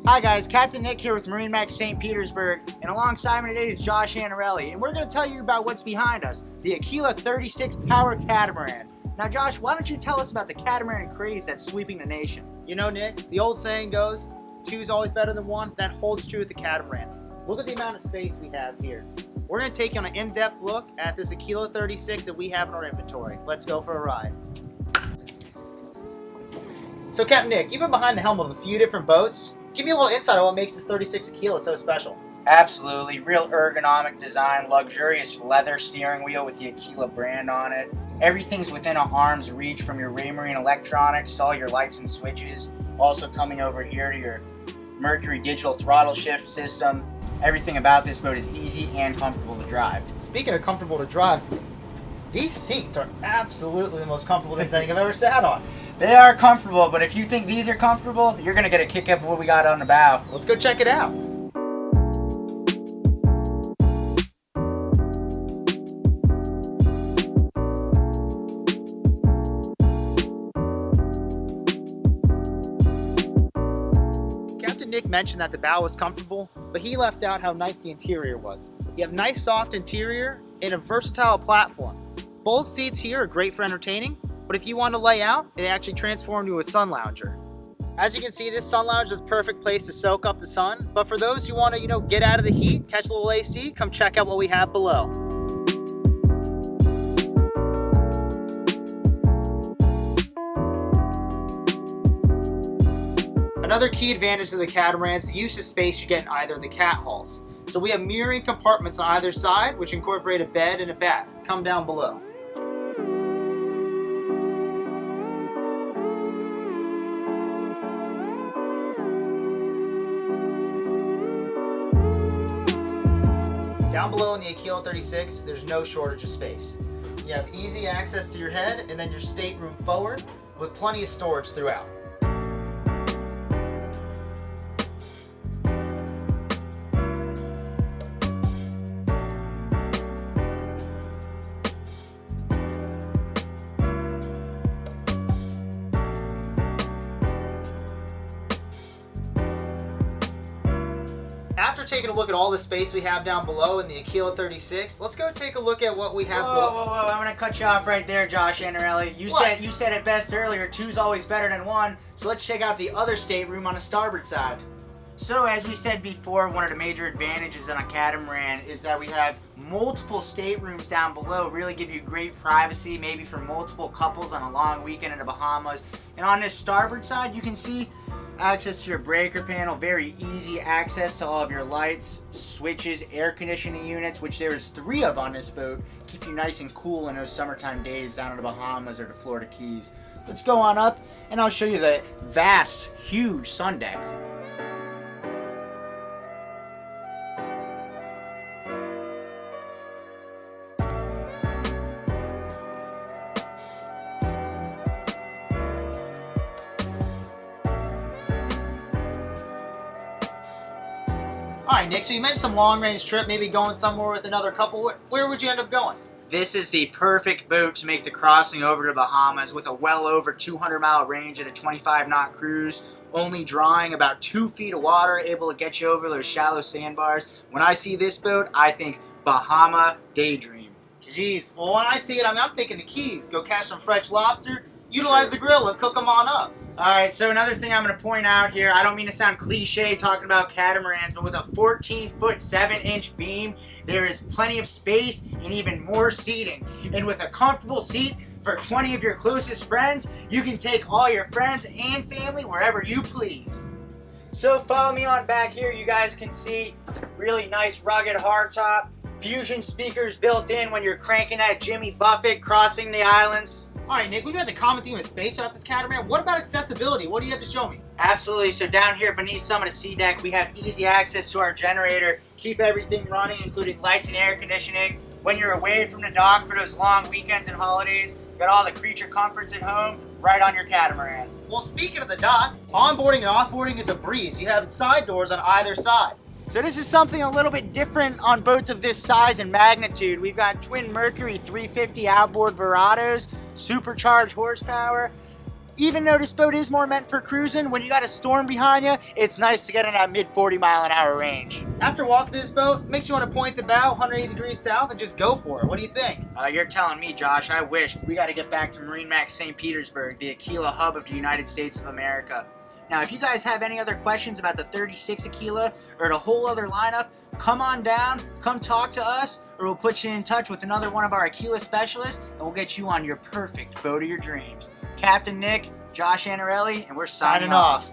Hi guys, Captain Nick here with MarineMax St. Petersburg, and alongside me today is Josh Anarelli, and we're going to tell you about what's behind us, the Aquila 36 Power Catamaran. Now Josh, why don't you tell us about the catamaran craze that's sweeping the nation? You know, Nick, the old saying goes, two's always better than one. That holds true with the catamaran. Look at the amount of space we have here. We're going to take you on an in-depth look at this Aquila 36 that we have in our inventory. Let's go for a ride. So Captain Nick, you've been behind the helm of a few different boats. Give me a little insight on what makes this 36 Aquila so special. Absolutely, real ergonomic design, luxurious leather steering wheel with the Aquila brand on it. Everything's within an arm's reach, from your Raymarine electronics to all your lights and switches. Also coming over here to your Mercury digital throttle shift system. Everything about this boat is easy and comfortable to drive. Speaking of comfortable to drive, these seats are absolutely the most comfortable things I think I've ever sat on. They are comfortable, but if you think these are comfortable, you're going to get a kick up of what we got on the bow. Let's go check it out. Captain Nick mentioned that the bow was comfortable, but he left out how nice the interior was. You have nice soft interior and a versatile platform. Both seats here are great for entertaining, but if you want to lay out, it actually transforms into a sun lounger. As you can see, this sun lounge is a perfect place to soak up the sun, but for those who want to, get out of the heat, catch a little AC, come check out what we have below. Another key advantage of the catamaran is the use of space you get in either of the cat halls. So we have mirroring compartments on either side, which incorporate a bed and a bath. Come down below. Down below in the Aquila 36, there's no shortage of space. You have easy access to your head and then your stateroom forward with plenty of storage throughout. After taking a look at all the space we have down below in the Aquila 36, let's go take a look at what we have below. Whoa, I'm gonna cut you off right there, Josh Anarelli. You said it best earlier, two's always better than one, so let's check out the other stateroom on the starboard side. So as we said before, one of the major advantages on a catamaran is that we have multiple staterooms down below, really give you great privacy, maybe for multiple couples on a long weekend in the Bahamas. And on this starboard side, you can see access to your breaker panel, very easy access to all of your lights, switches, air conditioning units, which there is 3 of on this boat, keep you nice and cool in those summertime days down in the Bahamas or the Florida Keys. Let's go on up and I'll show you the vast, huge sun deck. Alright Nick, so you mentioned some long range trip, maybe going somewhere with another couple. Where would you end up going? This is the perfect boat to make the crossing over to the Bahamas with a well over 200-mile range at a 25-knot cruise, only drawing about 2 feet of water, able to get you over those shallow sandbars. When I see this boat, I think Bahama daydream. Jeez, well when I see it, I'm thinking the Keys. Go catch some fresh lobster, utilize the grill and cook them on up. Alright, so another thing I'm going to point out here, I don't mean to sound cliche talking about catamarans, but with a 14-foot 7-inch beam, there is plenty of space and even more seating. And with a comfortable seat for 20 of your closest friends, you can take all your friends and family wherever you please. So follow me on back here, you guys can see really nice rugged hardtop, fusion speakers built in when you're cranking that Jimmy Buffett crossing the islands. Alright Nick, we've had the common theme of space throughout this catamaran. What about accessibility? What do you have to show me? Absolutely, so down here beneath some of the sea deck, we have easy access to our generator, keep everything running, including lights and air conditioning. When you're away from the dock for those long weekends and holidays, got all the creature comforts at home right on your catamaran. Well, speaking of the dock, onboarding and offboarding is a breeze. You have side doors on either side. So this is something a little bit different on boats of this size and magnitude. We've got twin Mercury 350 outboard Verados, supercharged horsepower, Even though this boat is more meant for cruising, when you got a storm behind you, it's nice to get in that mid 40-mile-an-hour range. After walking this boat, it makes you want to point the bow 180 degrees south and just go for it. What do you think? You're telling me, Josh. I wish. We got to get back to MarineMax St. Petersburg, the Aquila hub of the United States of America. Now, if you guys have any other questions about the 36 Aquila or the whole other lineup, come on down, come talk to us, or we'll put you in touch with another one of our Aquila specialists, and we'll get you on your perfect boat of your dreams. Captain Nick, Josh Anarelli, and we're signing off.